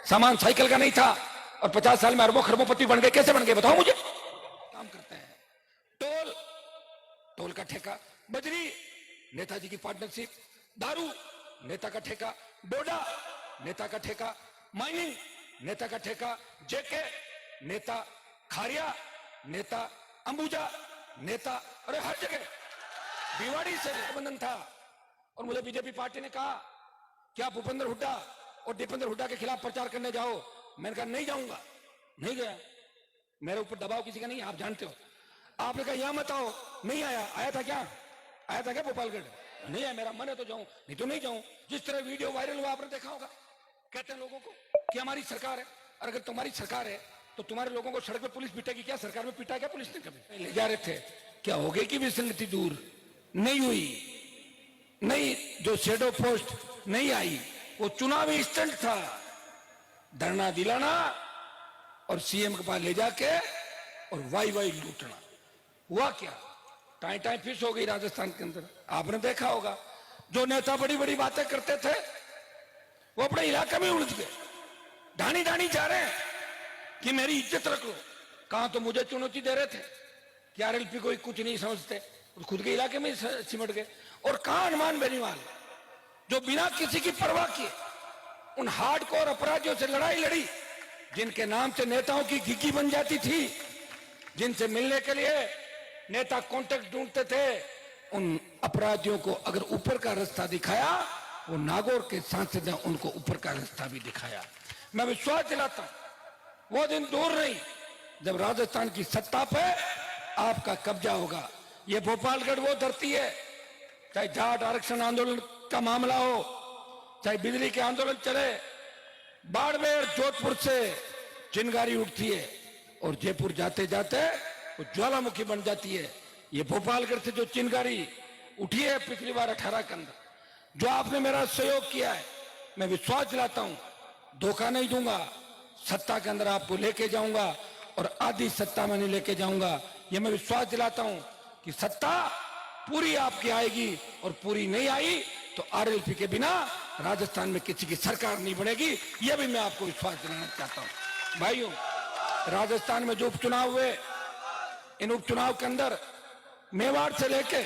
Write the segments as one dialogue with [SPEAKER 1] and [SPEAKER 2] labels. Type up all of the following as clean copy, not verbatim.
[SPEAKER 1] सामान साइकिल का नहीं था और 50 साल में अरबों खरबों बन गए। कैसे बन गए बताओ मुझे। काम करते हैं। टोल, टोल का ठेका। बजरी, नेताजी की पार्टनरशिप। दारू, नेता का ठेका। डोडा, नेता का ठेका। माइनिंग, नेता का ठेका। जेके, नेता। खारिया, नेता। अंबुजा, नेता। अरे हर जगह भिवाड़ी से गठबंधन था और मुझे बीजेपी पार्टी ने कहा कि आप भूपेंद्र हुड्डा और दीपेंद्र हुड्डा के खिलाफ प्रचार करने जाओ। मैंने कहा नहीं जाऊंगा, नहीं गया। मेरे ऊपर दबाव किसी का नहीं, आप जानते हो। आपने कहा यहां मत आओ, नहीं आया। आया था क्या? आया था क्या गोपालगढ़? नहीं आया। मेरा मन है तो जाऊं, नहीं तो नहीं जाऊं। जिस तरह वीडियो वायरल हुआ आपने देखा होगा। कहते हैं लोगों को कि हमारी सरकार है, और अगर तुम्हारी सरकार है तो तुम्हारे लोगों को सड़क पे पुलिस पीटेगी क्या? सरकार में पीटा क्या पुलिस ने कभी? ले जा रहे थे, क्या हो गई कि विसंगति दूर नहीं हुई? नहीं, जो शेडो पोस्ट नहीं आई वो चुनावी स्टंट था। धरना दिलाना और सीएम के पास ले जाके और वाई वाई लूटना। हुआ क्या? टाई टाई फिश हो गई राजस्थान के अंदर। आपने देखा होगा, जो नेता बड़ी बड़ी बातें करते थे वो अपने इलाके में उलझ गए। ढानी ढानी जा रहे हैं कि मेरी इज्जत रख लो। कहां तो मुझे चुनौती दे रहे थे कि आरएलपी को कुछ नहीं समझते, खुद के इलाके में सिमट गए। और कहां हनुमान बेनीवाल, जो बिना किसी की परवाह किए उन हार्डकोर अपराधियों से लड़ाई लड़ी, जिनके नाम से नेताओं की घिघी बन जाती थी, जिनसे मिलने के लिए नेता कॉन्टेक्ट ढूंढते थे। उन अपराधियों को अगर ऊपर का रास्ता दिखाया, वो नागौर के सांसद ने उनको ऊपर का रास्ता भी दिखाया। मैं विश्वास दिलाता हूं वो दिन दूर नहीं जब राजस्थान की सत्ता पे आपका कब्जा होगा। ये भोपालगढ़ वो धरती है, चाहे जाट आरक्षण आंदोलन का मामला हो, चाहे बिजली के आंदोलन चले, बाड़मेर जोधपुर से चिंगारी उठती है और जयपुर जाते जाते वो ज्वालामुखी बन जाती है। ये भोपालगढ़ से जो चिंगारी उठी है पिछली बार 18 के अंदर, जो आपने मेरा सहयोग किया है, मैं विश्वास दिलाता हूं धोखा नहीं दूंगा। सत्ता के अंदर आपको लेके जाऊंगा और आधी सत्ता में नहीं लेके जाऊंगा। ये मैं विश्वास दिलाता हूं कि सत्ता पूरी आपकी आएगी, और पूरी नहीं आई तो आरएलपी के बिना राजस्थान में किसी की सरकार नहीं बनेगी। यह भी मैं आपको विश्वास दिलाना चाहता हूं। भाइयों, राजस्थान में जो उपचुनाव हुए, इन उपचुनाव के अंदर मेवाड़ से लेके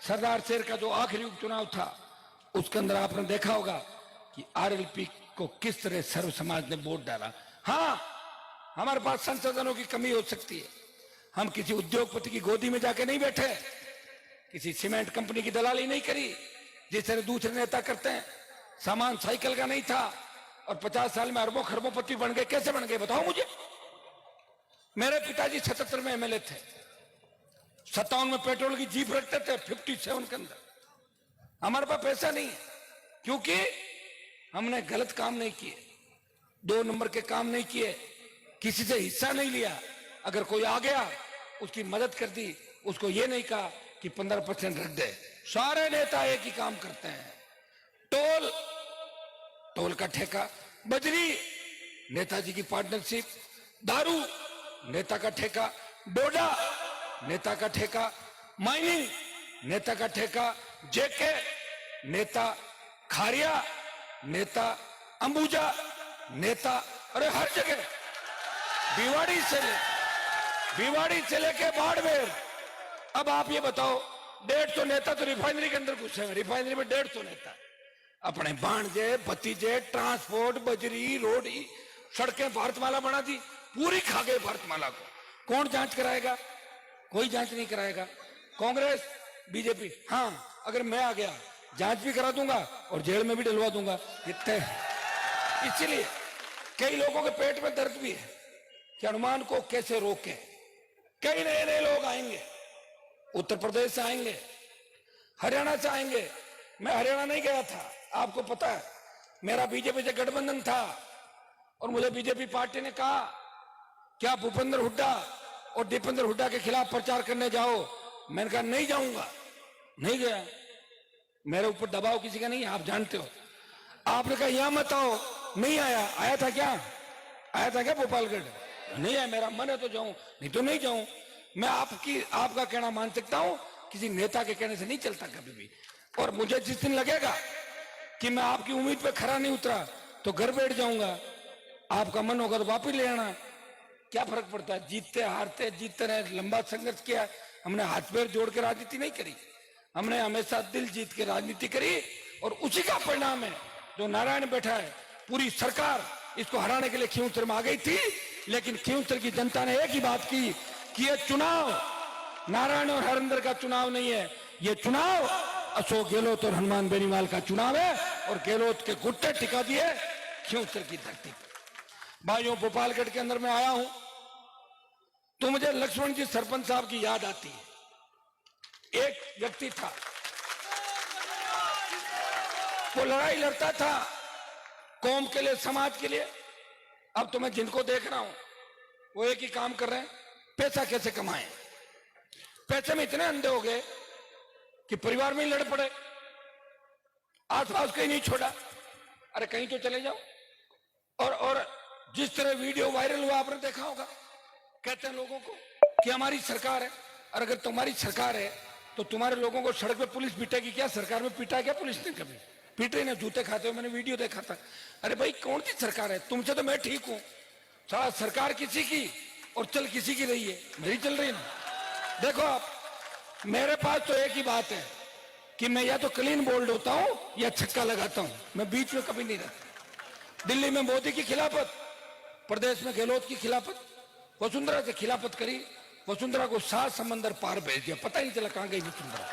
[SPEAKER 1] सरदार शेर का जो आखिरी उपचुनाव था, उसके अंदर आपने देखा होगा कि आरएलपी को किस तरह सर्व समाज ने वोट डाला। हाँ, हमारे पास संसाधनों की कमी हो सकती है। हम किसी उद्योगपति की गोदी में जाके नहीं बैठे, किसी सीमेंट कंपनी की दलाली नहीं करी जिस तरह दूसरे नेता करते हैं। सामान साइकिल का नहीं था और 50 साल में अरबों खरबों बन गए। कैसे बन गए बताओ मुझे। मेरे पिताजी 77 में एमएलए थे, 57 में पेट्रोल की जीप रखते थे 57 के अंदर। हमारे पास पैसा नहीं है क्योंकि हमने गलत काम नहीं किए, 2 नंबर के काम नहीं किए, किसी से हिस्सा नहीं लिया। अगर कोई आ गया उसकी मदद कर दी, उसको ये नहीं कहा कि 15% रख दे। सारे नेता एक ही काम करते हैं। टोल, टोल का ठेका। बजरी, नेताजी की पार्टनरशिप। दारू, नेता का ठेका। डोडा, नेता का ठेका। माइनिंग, नेता का ठेका। जेके, नेता। खारिया, नेता। अंबुजा, नेता। अरे हर जगह भिवाड़ी से लेके बाड़मेर। अब आप ये बताओ, 150 नेता तो रिफाइनरी के अंदर घुसे हैं। रिफाइनरी में 150 नेता अपने भांजे भतीजे, ट्रांसपोर्ट, बजरी, रोड, सड़कें भारतमाला बना दी, पूरी खा गए भारतमाला को। कौन जांच कराएगा? कोई जांच नहीं कराएगा। कांग्रेस, बीजेपी, हाँ अगर मैं आ गया जांच भी करा दूंगा और जेल में भी डलवा दूंगा। इतने इसलिए कई लोगों के पेट में दर्द भी है कि हनुमान को कैसे रोके। कई नए नए लोग आएंगे, उत्तर प्रदेश से आएंगे, हरियाणा से आएंगे। मैं हरियाणा नहीं गया था, आपको पता है। मेरा बीजेपी से गठबंधन था और मुझे बीजेपी पार्टी ने कहा कि आप भूपेंद्र हुड्डा और दीपेंद्र हुड्डा के खिलाफ प्रचार करने जाओ। मैंने कहा नहीं जाऊंगा, नहीं गया। मेरे ऊपर दबाव किसी का नहीं, आप जानते हो। आपने कहा यहां मत आओ, नहीं आया। आया था क्या? आया था क्या गोपालगढ़? नहीं आया। मेरा मन है तो जाऊं, नहीं तो नहीं जाऊं। मैं आपका कहना मान सकता हूं, किसी नेता के कहने से नहीं चलता कभी भी। और मुझे जिस दिन लगेगा कि मैं आपकी उम्मीद पे खरा नहीं उतरा तो घर बैठ जाऊंगा आपका मन होगा तो वापिस ले आना, क्या फर्क पड़ता है? जीतते हारते जीतते रहे, लंबा संघर्ष किया। हमने हाथ पैर जोड़ के राजनीति नहीं करी, हमने हमेशा दिल जीत के राजनीति करी, और उसी का परिणाम है जो नारायण बैठा है। पूरी सरकार इसको हराने के लिए खींवसर में आ गई थी, लेकिन खींवसर की जनता ने एक ही बात की कि ये चुनाव नारायण और हरिंदर का चुनाव नहीं है, ये चुनाव अशोक गहलोत और हनुमान बेनीवाल का चुनाव है, और गहलोत के घुट्टे टिका दिए खींवसर की धरती पर। भाइयों, भोपालगढ़ के अंदर मैं आया हूं तो मुझे लक्ष्मण जी सरपंच साहब की याद आती है। एक व्यक्ति था, वो लड़ाई लड़ता था कौम के लिए, समाज के लिए। अब तो मैं जिनको देख रहा हूं वो एक ही काम कर रहे हैं, पैसा कैसे कमाएं। पैसे में इतने अंधे हो गए कि परिवार में ही लड़ पड़े, आसपास कहीं नहीं छोड़ा, अरे कहीं तो चले जाओ। और जिस तरह वीडियो वायरल हुआ आपने देखा होगा, कहते हैं लोगों को कि हमारी सरकार है, और अगर तुम्हारी सरकार है तो तुम्हारे लोगों को सड़क पे पुलिस पीटेगी क्या? सरकार में पीटा क्या पुलिस ने? कभी पीटे ना, जूते खाते हुए मैंने वीडियो देखा था। अरे भाई, कौन सी सरकार है? तुमसे तो मैं ठीक हूं, सारा सरकार किसी की और चल किसी की रही है, मेरी चल रही ना। देखो आप, मेरे पास तो एक ही बात है कि मैं या तो क्लीन बोल्ड होता हूं या छक्का लगाता हूं, मैं बीच में कभी नहीं रहता। दिल्ली में मोदी की खिलाफत, प्रदेश में गहलोत की खिलाफत, वसुंधरा से खिलाफत करी, वसुंधरा को 7 समंदर पार भेज दिया, पता ही नहीं चला कहां गई वसुंधरा।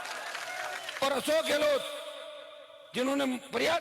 [SPEAKER 1] और अशोक गहलोत जिन्होंने प्रयास